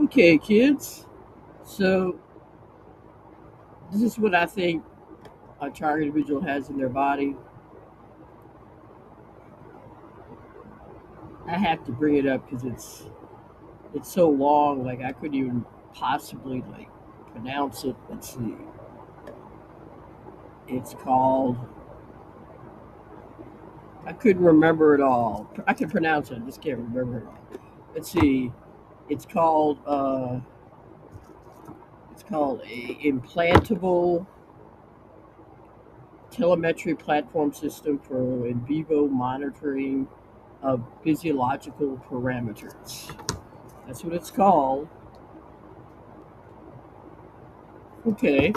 Okay, kids. So this is what I think a target individual has in their body. I have to bring it up because it's so long. Like I couldn't even possibly pronounce it. Let's see. It's called. I couldn't remember it all. I can pronounce it. I just can't remember it all. Let's see. It's called. It's called a implantable telemetry platform system for in vivo monitoring of physiological parameters. That's what it's called. Okay,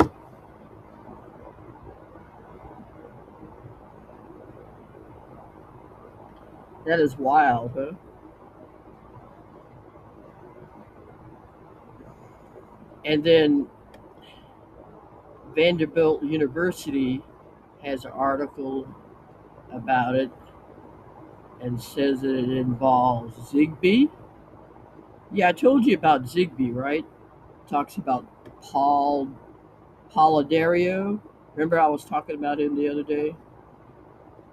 that is wild, huh? And then Vanderbilt University has an article about it and says that it involves Zigbee. Yeah, I told you about Zigbee, right? Talks about Paul Polidoro. Remember I was talking about him the other day?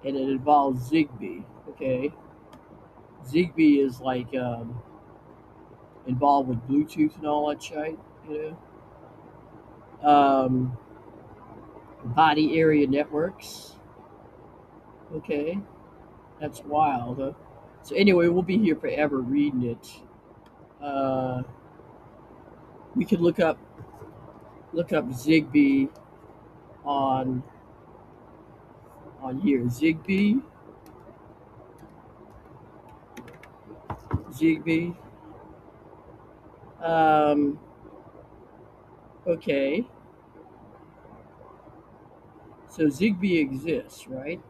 And it involves Zigbee. Okay. Zigbee is involved with Bluetooth and all that shit, you know. Body area networks. Okay, that's wild. Huh? So anyway, we'll be here forever reading it. Uh, we could look up Zigbee on here. Zigbee. Um, okay, so Zigbee exists, right?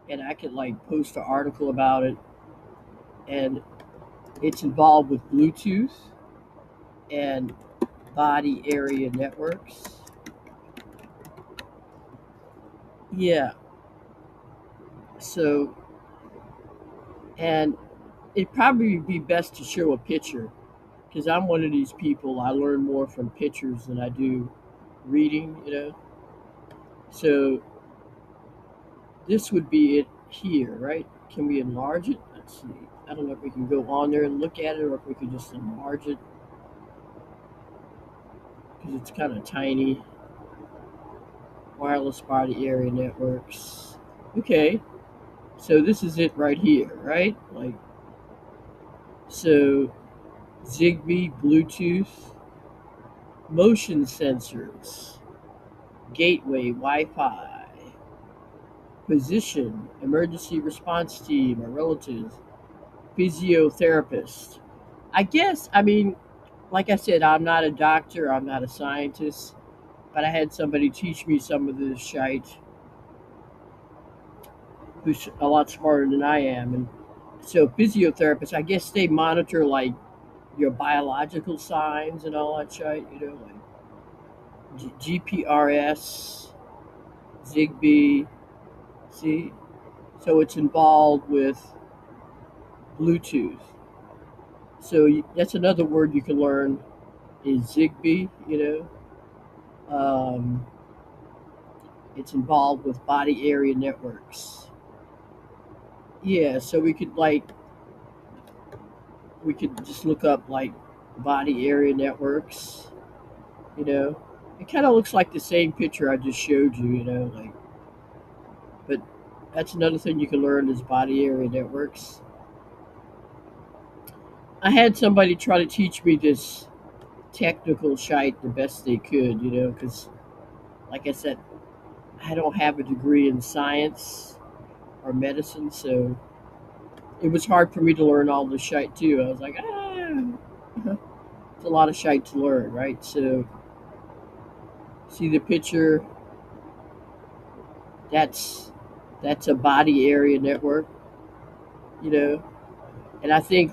And I could post an article about it, and it's involved with Bluetooth and body area networks. Yeah. So, and it'd probably be best to show a picture because I'm one of these people. I learn more from pictures than I do reading, you know. So this would be it here, right? Can we enlarge it? Let's see. I don't know if we can go on there and look at it or if we could just enlarge it because it's kind of tiny. Wireless body area networks. Okay, so this is it right here, right? So Zigbee, Bluetooth, motion sensors, gateway, Wi-Fi, position, emergency response team or relatives, physiotherapist. I mean, like I said, I'm not a doctor, I'm not a scientist, but I had somebody teach me some of this shite who's a lot smarter than I am. And so physiotherapists, I guess they monitor your biological signs and all that shit, you know, like GPRS, Zigbee. See, so it's involved with Bluetooth. So that's another word you can learn is Zigbee. You know, it's involved with body area networks. Yeah, so we could just look up body area networks. You know, it kind of looks like the same picture I just showed you. You know, but that's another thing you can learn is body area networks. I had somebody try to teach me this technical shite the best they could, you know, because like I said, I don't have a degree in science or medicine, so it was hard for me to learn all the shite too. I was like, it's a lot of shite to learn, right? So, see the picture? That's that's a body area network, you know. And I think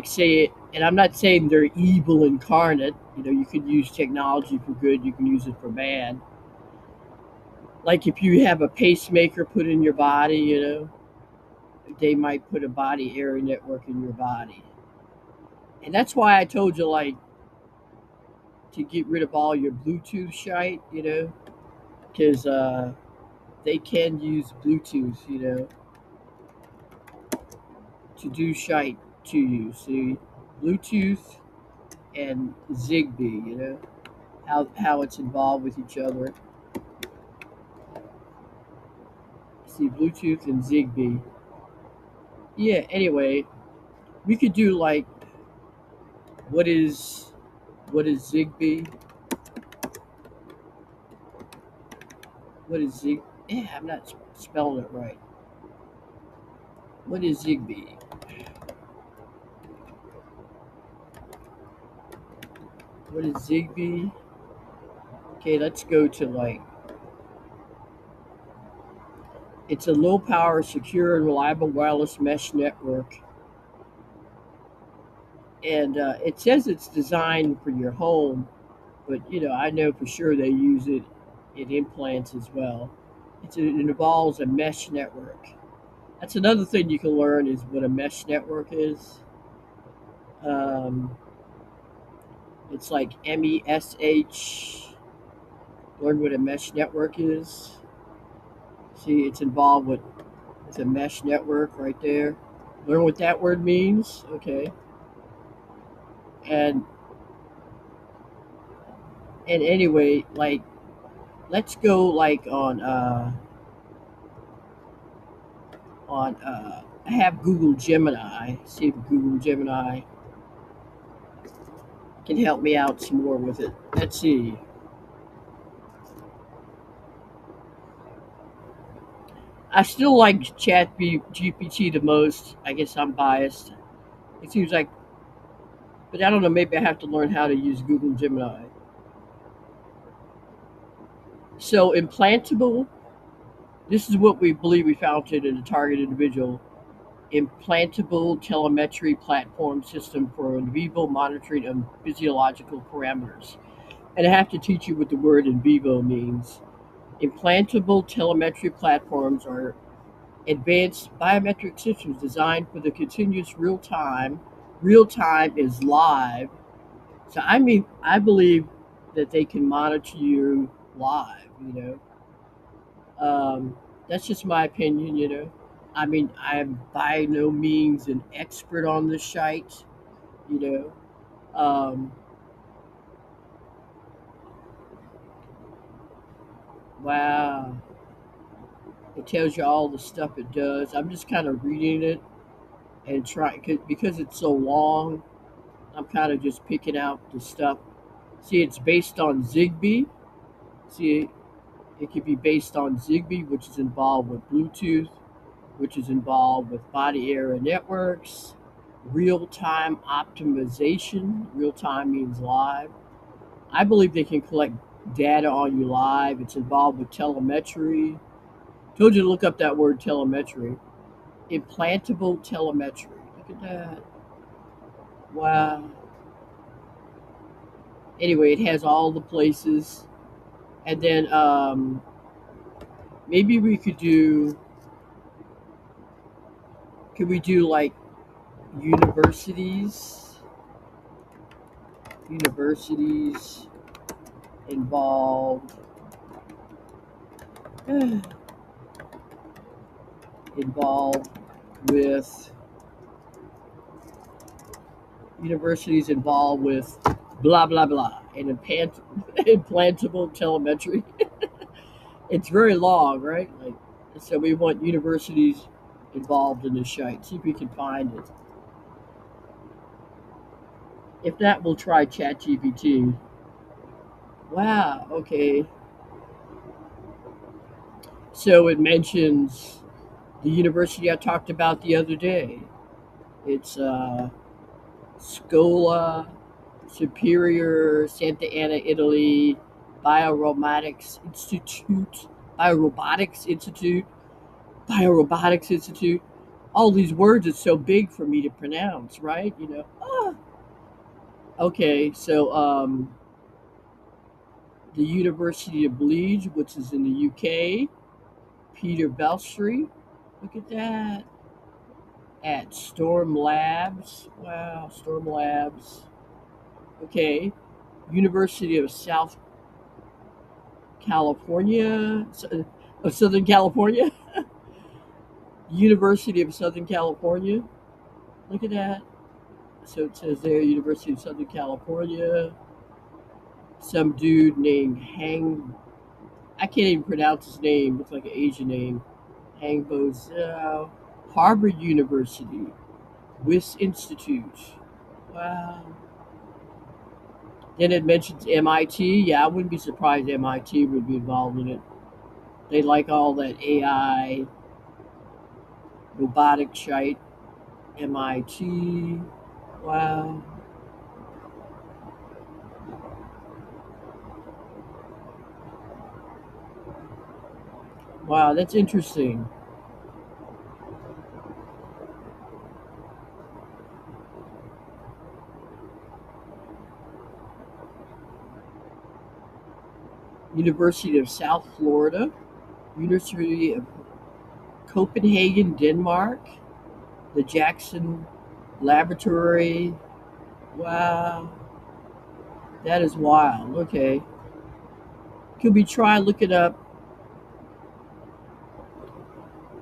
say, and I'm not saying they're evil incarnate. You know, you could use technology for good, you can use it for bad. Like if you have a pacemaker put in your body, you know, they might put a body area network in your body. And that's why I told you, like, to get rid of all your Bluetooth shite, because they can use Bluetooth, to do shite to you. See, Bluetooth and Zigbee, how it's involved with each other. See, Bluetooth and Zigbee. Yeah. Anyway, we could do like what is what is Zigbee? What is Zig? Yeah, I'm not spelling it right. What is Zigbee? What is Zigbee? Okay, let's go to like it's a low power, secure, and reliable wireless mesh network. And it says it's designed for your home, but I know for sure they use it in implants as well. It involves a mesh network. That's another thing you can learn is what a mesh network is. Um, it's like MESH. Learn what a mesh network is. See, it's involved with it's a mesh network right there. Learn what that word means. Okay, and anyway, like let's go like on I have Google Gemini. See if Google Gemini can help me out some more with it. Let's see. I still like GPT the most. I guess I'm biased. It seems like, but I don't know. Maybe I have to learn how to use Google Gemini. So implantable. This is what we believe we found in a target individual. Implantable telemetry platform system for in vivo monitoring of physiological parameters. And I have to teach you what the word in vivo means. Implantable telemetry platforms are advanced biometric systems designed for the continuous real time is live. So I believe that they can monitor you live, that's just my opinion, I mean, I'm by no means an expert on this shite, you know. Um, wow. It tells you all the stuff it does. I'm just kind of reading it and trying because it's so long. I'm kind of just picking out the stuff. See, it's based on Zigbee. See, it could be based on Zigbee, which is involved with Bluetooth, which is involved with body area networks, real time optimization. Real time means live. I believe they can collect data on you live. It's involved with telemetry. Told you to look up that word telemetry. Implantable telemetry. Look at that. Wow. Anyway, it has all the places. And then maybe we could we do like universities? Universities involved involved with universities involved with blah blah blah and implantable telemetry. It's very long, right? Like, so we want universities involved in this shite. See if we can find it. If not, we'll try ChatGPT. Wow. Okay. So it mentions the university I talked about the other day. It's Scola Superior Santa Ana, Italy, Biorobotics Institute, Biorobotics Institute, Biorobotics Institute. All these words are so big for me to pronounce, right? Okay, so the University of Leeds, which is in the UK, Peter Belstry. Look at that. at Storm Labs. Wow, Storm Labs. Okay. University of South California, of Southern California. University of Southern California. Look at that. So it says there, University of Southern California. Some dude named Hang. I can't even pronounce his name. Looks like an Asian name. Hang Bozell. Harvard University. Wyss Institute. Wow. Then it mentions MIT. Yeah, I wouldn't be surprised MIT would be involved in it. They like all that AI, robotic shite. MIT. Wow. Wow, that's interesting. University of South Florida. University of Copenhagen, Denmark. The Jackson Laboratory. Wow. That is wild. Okay. Could we try looking up?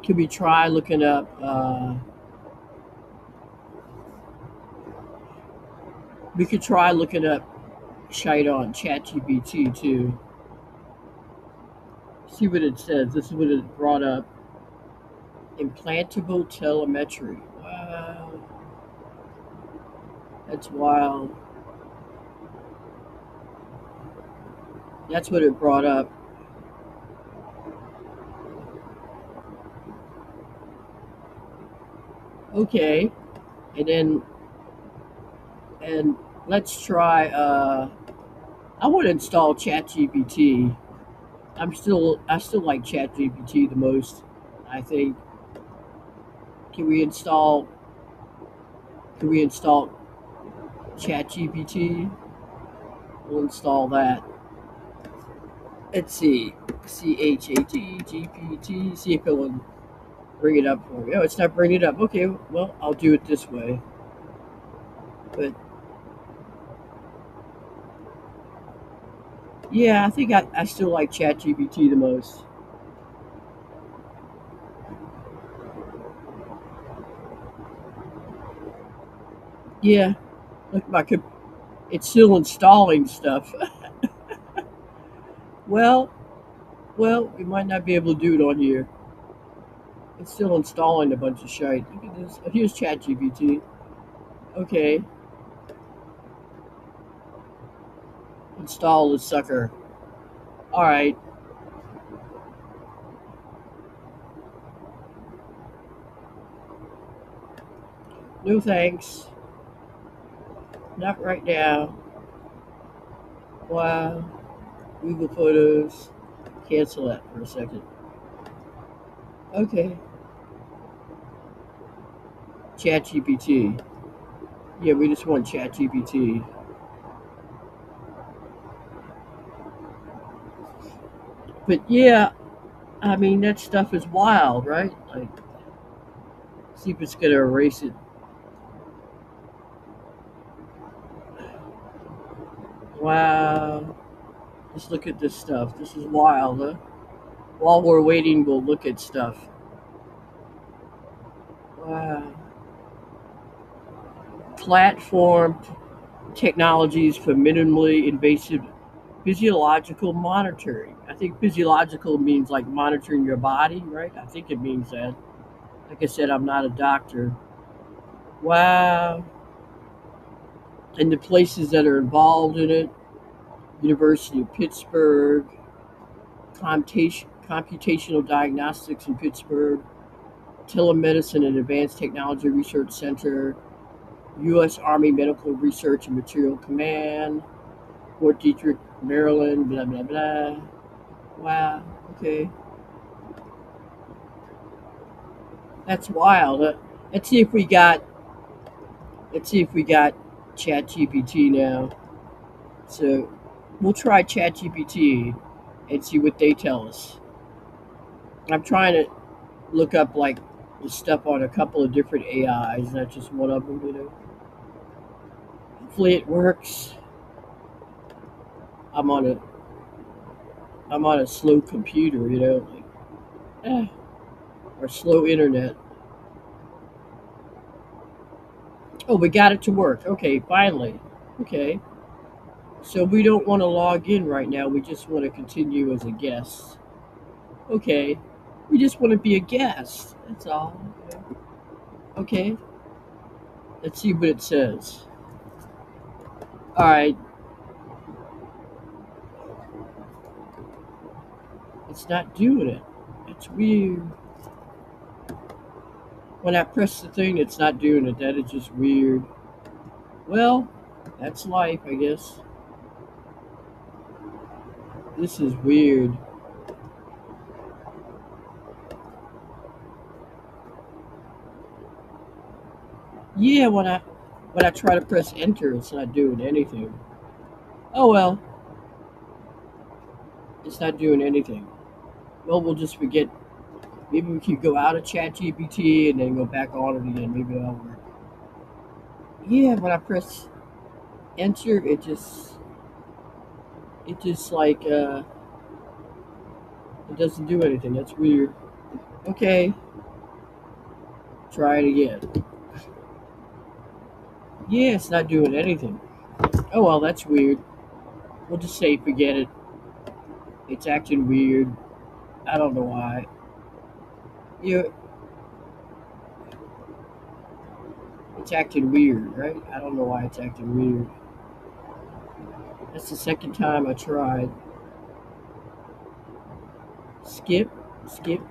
Could we try looking up? We could try looking up shite on ChatGPT too. See what it says. This is what it brought up. Implantable telemetry. Wow, that's wild. That's what it brought up. Okay, and then and let's try. I want to install ChatGPT. I still like ChatGPT the most. I think. Can we install? Can we install ChatGPT? We'll install that. Let's see. ChatGPT. See if it will bring it up for me. Oh, it's not bringing it up. Okay, well, I'll do it this way. But yeah, I think I still like ChatGPT the most. Yeah, look, it's still installing stuff. well, we might not be able to do it on here. It's still installing a bunch of shite. Look at this. Oh, here's ChatGPT. Okay, install the sucker. All right. No thanks. Not right now. Wow. Google Photos. Cancel that for a second. Okay. ChatGPT. Yeah, we just want ChatGPT. But yeah, I mean that stuff is wild, right? Like, see if it's gonna erase it. Wow. Let's look at this stuff. This is wild, huh? While we're waiting, we'll look at stuff. Wow. Platform technologies for minimally invasive physiological monitoring. I think physiological means like monitoring your body, right? I think it means that. Like I said, I'm not a doctor. Wow. And the places that are involved in it: University of Pittsburgh, Computational Diagnostics in Pittsburgh, Telemedicine and Advanced Technology Research Center, U.S. Army Medical Research and Material Command, Fort Detrick, Maryland, blah, blah, blah. Wow, okay. That's wild. Let's see if we got, let's see if we got ChatGPT now. So we'll try ChatGPT and see what they tell us. I'm trying to look up like the stuff on a couple of different AIs, not just one of them. Hopefully it works. I'm on a I'm on a slow computer, like or slow internet. Oh, we got it to work. Okay, finally. Okay. So we don't want to log in right now. We just want to continue as a guest. Okay. We just want to be a guest. That's all. Okay. Let's see what it says. All right. It's not doing it. It's weird. When I press the thing, it's not doing it. That is just weird. Well, that's life, I guess. This is weird. Yeah, when I try to press enter, it's not doing anything. Oh well, it's not doing anything. Well, we'll just forget. Maybe we could go out of ChatGPT and then go back on it again. Maybe that'll work. Yeah, when I press enter, it just like it doesn't do anything. That's weird. Okay, try it again. Yeah, it's not doing anything. Oh well, that's weird. We'll just say forget it. It's acting weird. I don't know why. You, it's acting weird, right? I don't know why it's acting weird. That's the second time I tried. Skip, skip.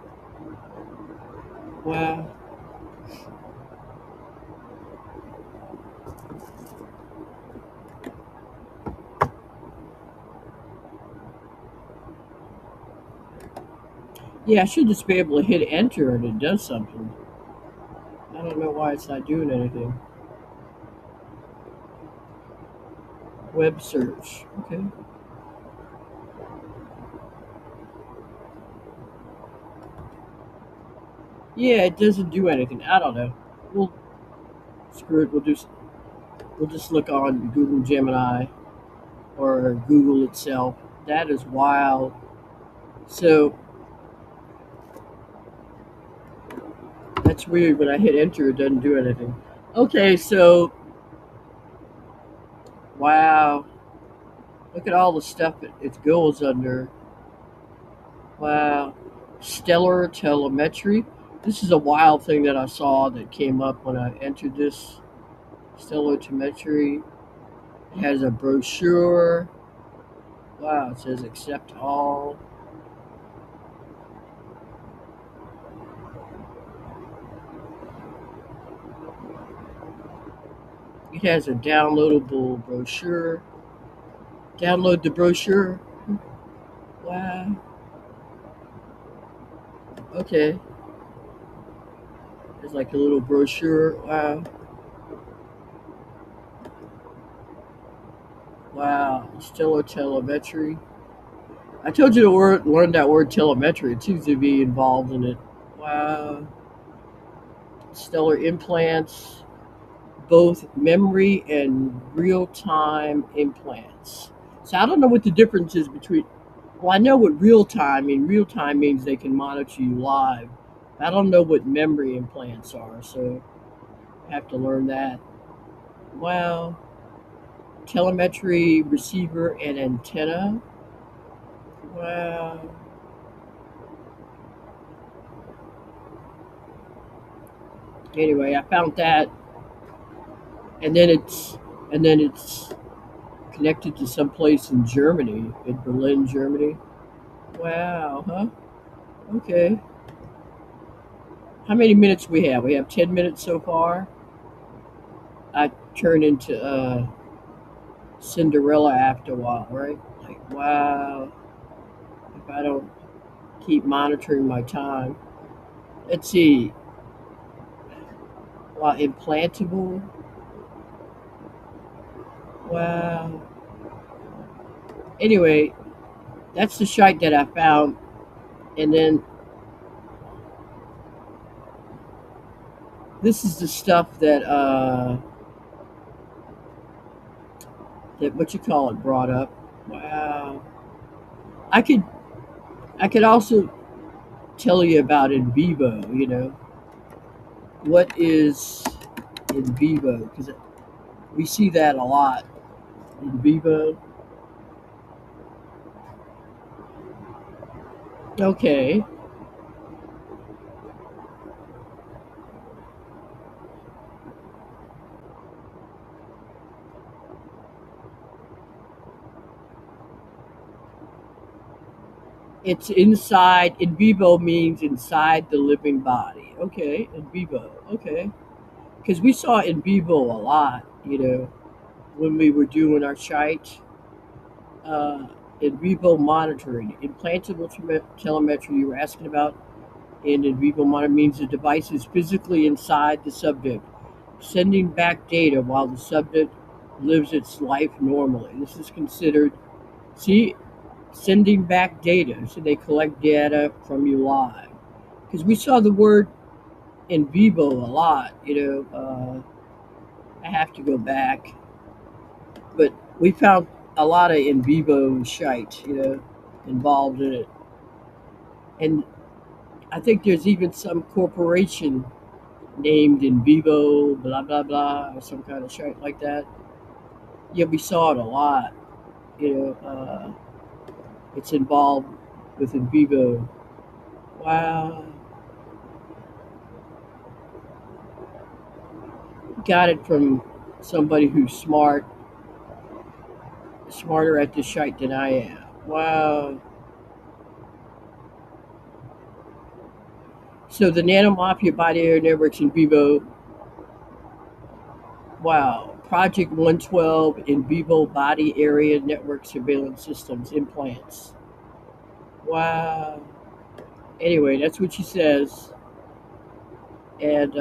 Wow. Yeah, I should just be able to hit enter and it does something. I don't know why it's not doing anything. Web search. Okay. Yeah, it doesn't do anything. I don't know. We'll screw it. We'll just look on Google Gemini or Google itself. That is wild. So that's weird. When I hit enter, it doesn't do anything. Okay, so wow. Look at all the stuff it goes under. Wow. Stellar telemetry. This is a wild thing that I saw that came up when I entered this. Stellar telemetry. It has a brochure. Wow, it says accept all. It has a downloadable brochure. Download the brochure. Wow. Okay. It's like a little brochure. Wow. Wow. Stellar telemetry. I told you to learn that word telemetry. It seems to be involved in it. Wow. Stellar implants, both memory and real-time implants. So I don't know what the difference is between. Well, I know what real time means. Real time means they can monitor you live. I don't know what memory implants are, so I have to learn that. Wow. Telemetry receiver and antenna. Wow. Anyway, I found that, and then it's connected to some place in Germany, in Berlin, Germany. Wow, huh? Okay. How many minutes we have? We have 10 minutes so far. I turn into Cinderella after a while, right? Like, wow. If I don't keep monitoring my time. Let's see. Wow, implantable. Wow. Anyway, that's the shite that I found. And then This is the stuff that that what you call it brought up. Wow. I could I could also tell you about in vivo. What is in vivo? Because we see that a lot in vivo. Okay. It's inside. In vivo means inside the living body. Okay. In vivo. Okay. Because we saw in vivo a lot, when we were doing our shite. Uh, in vivo monitoring, implantable telemetry you were asking about, and in vivo monitor means the device is physically inside the subject, sending back data while the subject lives its life normally. This is considered, see, sending back data. So they collect data from you live. Because we saw the word in vivo a lot, I have to go back, but we found a lot of in vivo shite, involved in it. And I think there's even some corporation named in vivo, blah, blah, blah, or some kind of shite like that. Yeah, we saw it a lot. You know, it's involved with in vivo. Wow. Got it from somebody who's smarter at this shite than I am. Wow. So the nanomafia body area networks in vivo. Wow. Project 112 in vivo body area network surveillance systems implants. Wow. Anyway, that's what she says. And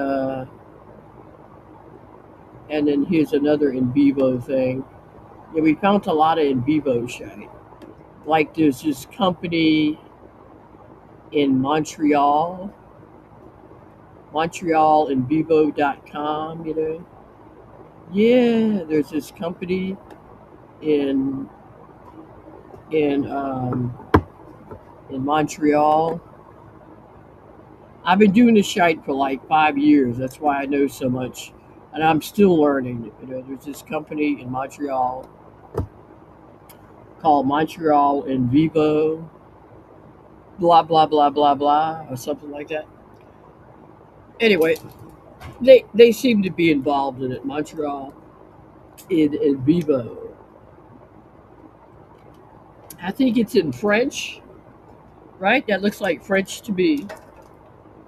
and then here's another in vivo thing. Yeah, we found a lot of in vivo shit. Like there's this company in Montreal, montrealinvivo.com, Yeah, there's this company in in um, in Montreal. I've been doing this shite for like 5 years. That's why I know so much, and I'm still learning. There's this company in Montreal called Montreal in Vivo, blah blah blah blah blah, or something like that. Anyway, they seem to be involved in it. Montreal in Vivo. I think it's in French, right? That looks like French to me.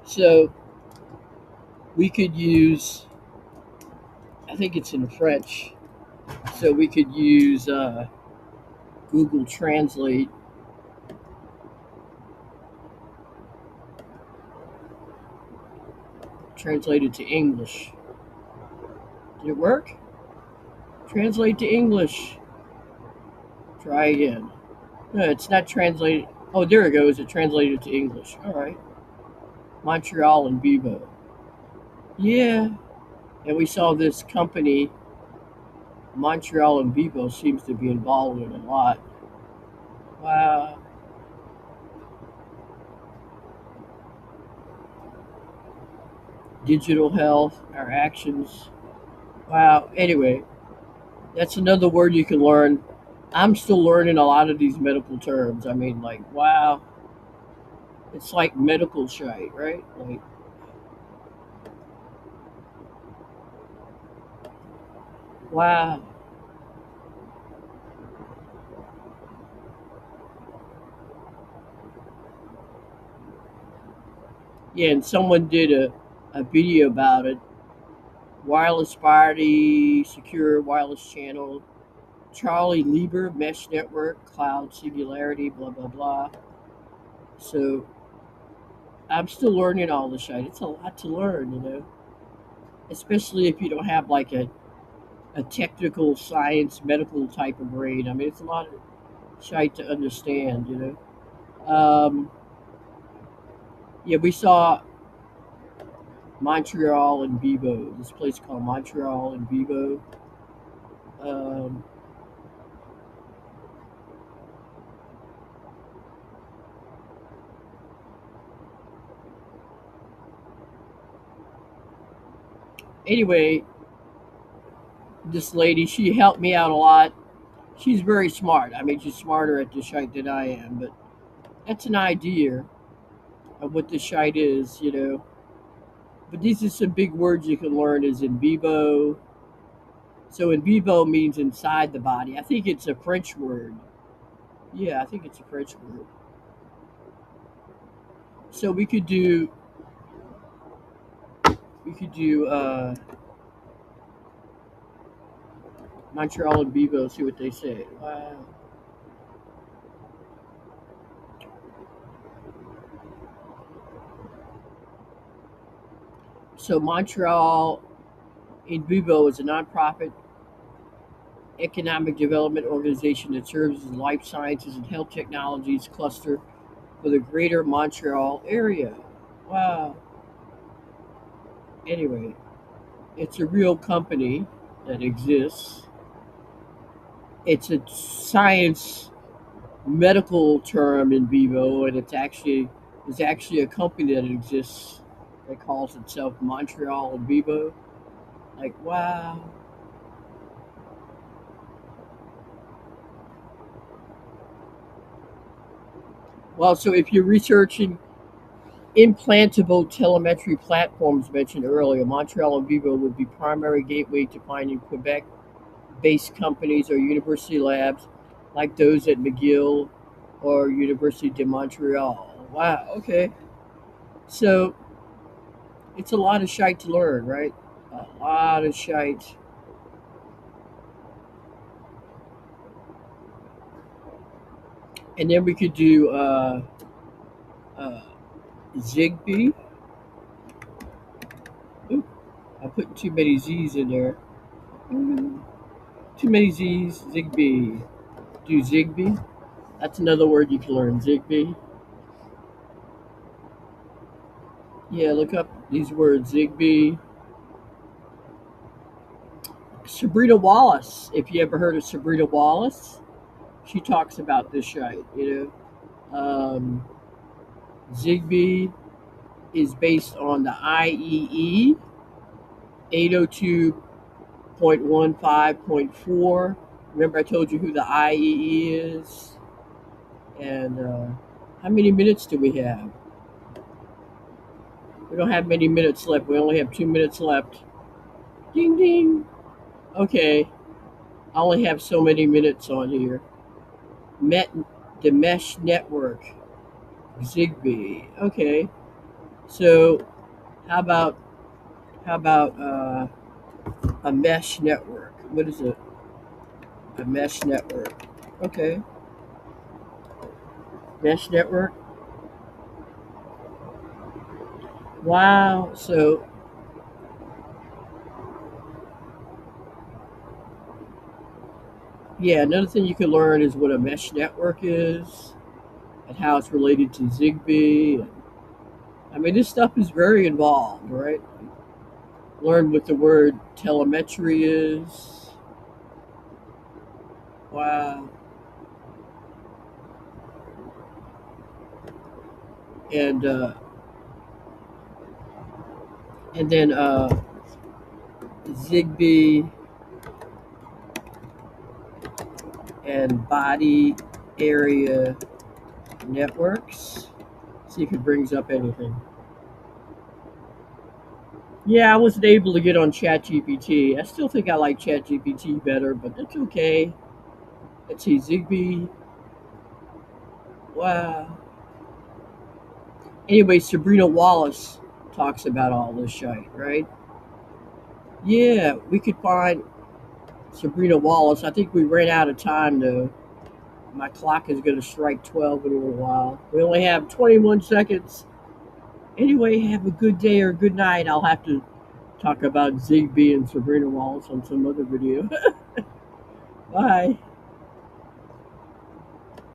So we could use. I think it's in French. So we could use Google Translate. Translate it to English. Did it work? Translate to English. Try again. No, it's not translated. Oh, there it goes. It translated to English. All right. Montreal and Vivo. Yeah. And we saw this company, Montreal and Vivo, seems to be involved in a lot. Wow. Digital health, our actions. Wow. Anyway, that's another word you can learn. I'm still learning a lot of these medical terms. I mean, like, wow. It's like medical shite, right? Like, wow. Yeah, and someone did a video about it. Wireless party, secure wireless channel, Charlie Lieber mesh network, cloud singularity, blah blah blah. So I'm still learning all the shit. It's a lot to learn, especially if you don't have like a technical science medical type of brain. I mean, it's a lot of shit to understand. Um, yeah, we saw Montreal and Vivo. This place called Montreal and Vivo. Um, anyway, this lady, she helped me out a lot. She's very smart. I mean, she's smarter at the shite than I am, but that's an idea of what the shite is, you know. But these are some big words you can learn is in vivo. So in vivo means inside the body. I think it's a French word. Yeah, I think it's a French word. So we could do Montreal and Vivo, see what they say. Wow. So Montreal in Vivo is a nonprofit economic development organization that serves as life sciences and health technologies cluster for the greater Montreal area. Wow. Anyway, it's a real company that exists. It's a science medical term in vivo, and it's actually a company that exists that calls itself Montreal in Vivo. Like, wow. Well, so if you're researching implantable telemetry platforms mentioned earlier, Montreal and Vivo would be primary gateway to finding Quebec-based companies or university labs like those at McGill or University de Montreal. Wow. Okay. So it's a lot of shite to learn, right? A lot of shite. And then we could do uh, Zigbee. Oop, I put too many Z's in there. Mm, too many Z's. Zigbee. Do Zigbee. That's another word you can learn. Zigbee. Yeah, look up these words. Zigbee. Sabrina Wallace. If you ever heard of Sabrina Wallace, she talks about this shite. Zigbee is based on the IEE 802.15.4. Remember, I told you who the IEE is? And how many minutes do we have? We don't have many minutes left. We only have 2 minutes left. Ding ding. Okay, I only have so many minutes on here. Met the mesh network, Zigbee. Okay, so how about a mesh network? What is it? A mesh network. Okay, mesh network. Wow. So yeah, another thing you can learn is what a mesh network is and how it's related to Zigbee. I mean, this stuff is very involved, right? Learn what the word telemetry is. Wow. And then Zigbee and body area networks. See if it brings up anything. Yeah, I wasn't able to get on ChatGPT. I still think I like ChatGPT better, but that's okay. Let's see, Zigbee. Wow. Anyway, Sabrina Wallace talks about all this shite, right? Yeah, we could find Sabrina Wallace. I think we ran out of time though. My clock is going to strike 12 in a little while. We only have 21 seconds. Anyway, have a good day or good night. I'll have to talk about Zigbee and Sabrina Wallace on some other video. Bye.